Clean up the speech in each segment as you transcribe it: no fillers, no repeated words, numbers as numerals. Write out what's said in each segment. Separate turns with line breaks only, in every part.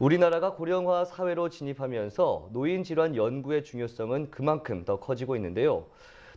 우리나라가 고령화 사회로 진입하면서 노인 질환 연구의 중요성은 그만큼 더 커지고 있는데요.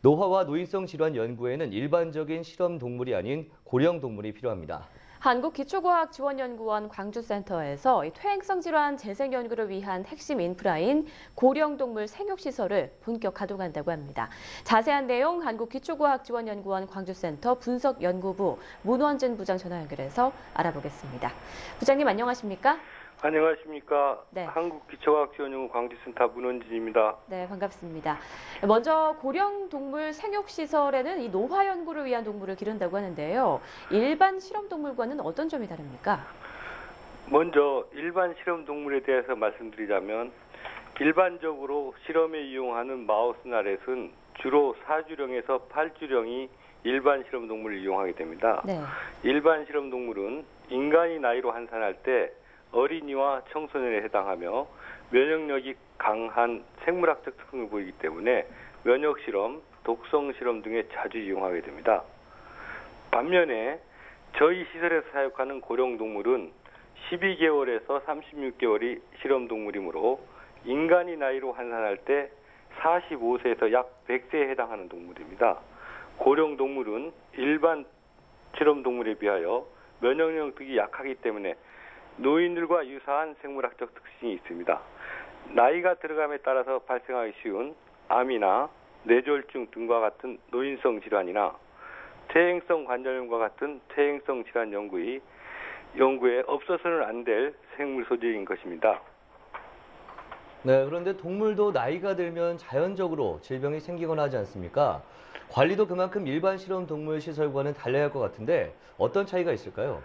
노화와 노인성 질환 연구에는 일반적인 실험 동물이 아닌 고령 동물이 필요합니다.
한국기초과학지원연구원 광주센터에서 퇴행성 질환 재생 연구를 위한 핵심 인프라인 고령동물 생육시설을 본격 가동한다고 합니다. 자세한 내용 한국기초과학지원연구원 광주센터 분석연구부 문원진 부장 전화 연결해서 알아보겠습니다. 부장님 안녕하십니까?
안녕하십니까.
네.
한국기초과학지원연구원 광주센터 문원진입니다.
네, 반갑습니다. 먼저 고령동물 생육시설에는 이 노화 연구를 위한 동물을 기른다고 하는데요. 일반 실험동물과는 어떤 점이 다릅니까?
먼저 일반 실험동물에 대해서 말씀드리자면 일반적으로 실험에 이용하는 마우스나 렛은 주로 4주령에서 8주령이 일반 실험동물을 이용하게 됩니다.
네.
일반 실험동물은 인간이 나이로 환산할 때 어린이와 청소년에 해당하며 면역력이 강한 생물학적 특성을 보이기 때문에 면역실험, 독성실험 등에 자주 이용하게 됩니다. 반면에 저희 시설에서 사육하는 고령동물은 12개월에서 36개월이 실험동물이므로 인간이 나이로 환산할 때 45세에서 약 100세에 해당하는 동물입니다. 고령동물은 일반 실험동물에 비하여 면역력이 약하기 때문에 노인들과 유사한 생물학적 특징이 있습니다. 나이가 들어감에 따라서 발생하기 쉬운 암이나 뇌졸중 등과 같은 노인성 질환이나 퇴행성 관절염과 같은 퇴행성 질환 연구에 없어서는 안 될 생물 소재인 것입니다.
네, 그런데 동물도 나이가 들면 자연적으로 질병이 생기거나 하지 않습니까? 관리도 그만큼 일반 실험 동물 시설과는 달라야 할 것 같은데 어떤 차이가 있을까요?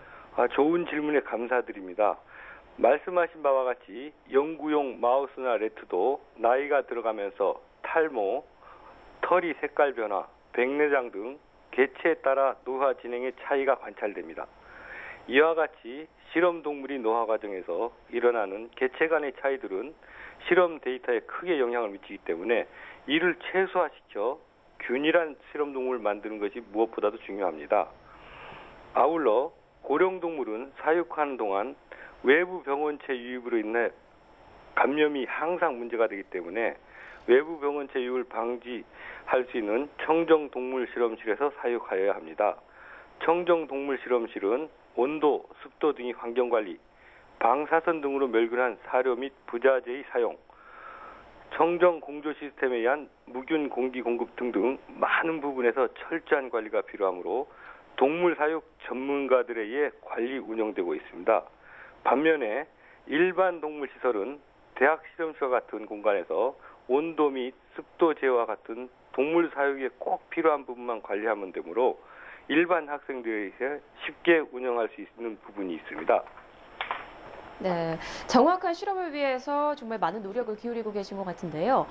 좋은 질문에 감사드립니다. 말씀하신 바와 같이 연구용 마우스나 레트도 나이가 들어가면서 탈모, 털이 색깔 변화, 백내장 등 개체에 따라 노화 진행의 차이가 관찰됩니다. 이와 같이 실험 동물이 노화 과정에서 일어나는 개체 간의 차이들은 실험 데이터에 크게 영향을 미치기 때문에 이를 최소화시켜 균일한 실험 동물을 만드는 것이 무엇보다도 중요합니다. 아울러 고령동물은 사육하는 동안 외부 병원체 유입으로 인해 감염이 항상 문제가 되기 때문에 외부 병원체 유입을 방지할 수 있는 청정동물실험실에서 사육하여야 합니다. 청정동물실험실은 온도, 습도 등의 환경관리, 방사선 등으로 멸균한 사료 및 부자재의 사용, 청정 공조 시스템에 의한 무균 공기 공급 등등 많은 부분에서 철저한 관리가 필요하므로 동물 사육 전문가들에 의해 관리 운영되고 있습니다. 반면에 일반 동물 시설은 대학 실험실과 같은 공간에서 온도 및 습도 제어와 같은 동물 사육에 꼭 필요한 부분만 관리하면 되므로 일반 학생들에 의해 쉽게 운영할 수 있는 부분이 있습니다.
네, 정확한 실험을 위해서 정말 많은 노력을 기울이고 계신 것 같은데요.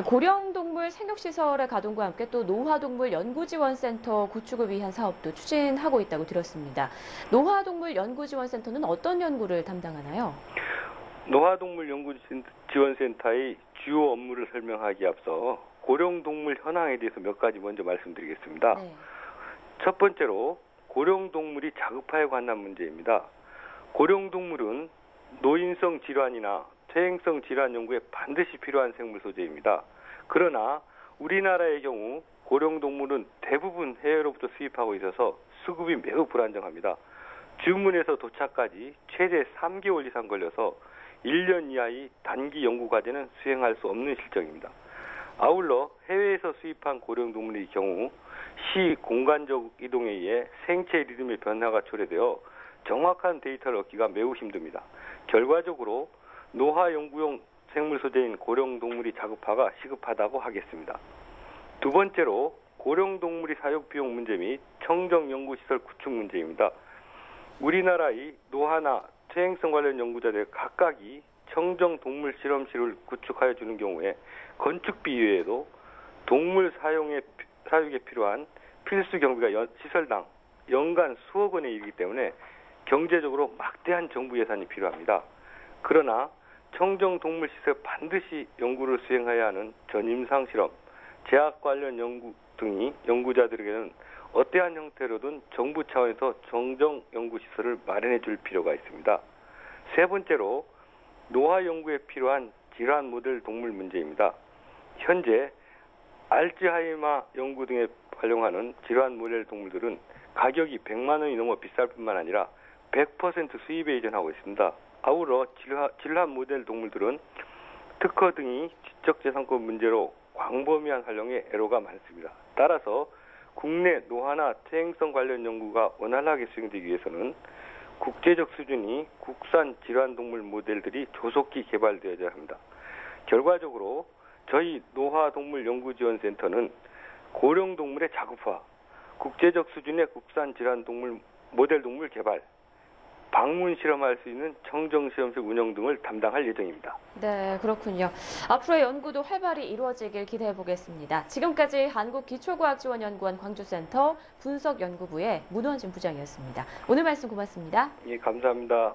고령동물 생육시설의 가동과 함께 또 노화동물 연구지원센터 구축을 위한 사업도 추진하고 있다고 들었습니다. 노화동물 연구지원센터는 어떤 연구를 담당하나요?
노화동물 연구지원센터의 주요 업무를 설명하기에 앞서 고령동물 현황에 대해서 몇 가지 먼저 말씀드리겠습니다.
네.
첫 번째로 고령동물이 자급하에 관한 문제입니다. 고령동물은 노인성 질환이나 퇴행성 질환 연구에 반드시 필요한 생물 소재입니다. 그러나 우리나라의 경우 고령동물은 대부분 해외로부터 수입하고 있어서 수급이 매우 불안정합니다. 주문에서 도착까지 최대 3개월 이상 걸려서 1년 이하의 단기 연구 과제는 수행할 수 없는 실정입니다. 아울러 해외에서 수입한 고령동물의 경우 시 공간적 이동에 의해 생체 리듬의 변화가 초래되어 정확한 데이터를 얻기가 매우 힘듭니다. 결과적으로 노화 연구용 생물 소재인 고령동물이 자급화가 시급하다고 하겠습니다. 두 번째로 고령동물이 사육 비용 문제 및 청정 연구시설 구축 문제입니다. 우리나라의 노화나 퇴행성 관련 연구자들 각각이 청정 동물 실험실을 구축하여 주는 경우에 건축비 이외에도 동물 사육에 필요한 필수 경비가 시설당 연간 수억 원에 이르기 때문에 경제적으로 막대한 정부 예산이 필요합니다. 그러나 청정동물시설 반드시 연구를 수행해야 하는 전임상 실험, 제약 관련 연구 등이 연구자들에게는 어떠한 형태로든 정부 차원에서 청정 연구시설을 마련해 줄 필요가 있습니다. 세 번째로 노화 연구에 필요한 질환 모델 동물 문제입니다. 현재 알츠하이머 연구 등에 활용하는 질환 모델 동물들은 가격이 100만 원이 넘어 비쌀 뿐만 아니라 100% 수입에 의존하고 있습니다. 아울러 질환 모델 동물들은 특허 등이 지적재산권 문제로 광범위한 활용에 애로가 많습니다. 따라서 국내 노화나 퇴행성 관련 연구가 원활하게 수행되기 위해서는 국제적 수준이 국산 질환 동물 모델들이 조속히 개발되어야 합니다. 결과적으로 저희 노화동물연구지원센터는 고령 동물의 자급화, 국제적 수준의 국산 질환 동물 모델 동물 개발, 방문 실험할 수 있는 청정시험실 운영 등을 담당할 예정입니다.
네, 그렇군요. 앞으로의 연구도 활발히 이루어지길 기대해 보겠습니다. 지금까지 한국기초과학지원연구원 광주센터 분석연구부의 문원진 부장이었습니다. 오늘 말씀 고맙습니다.
예, 감사합니다.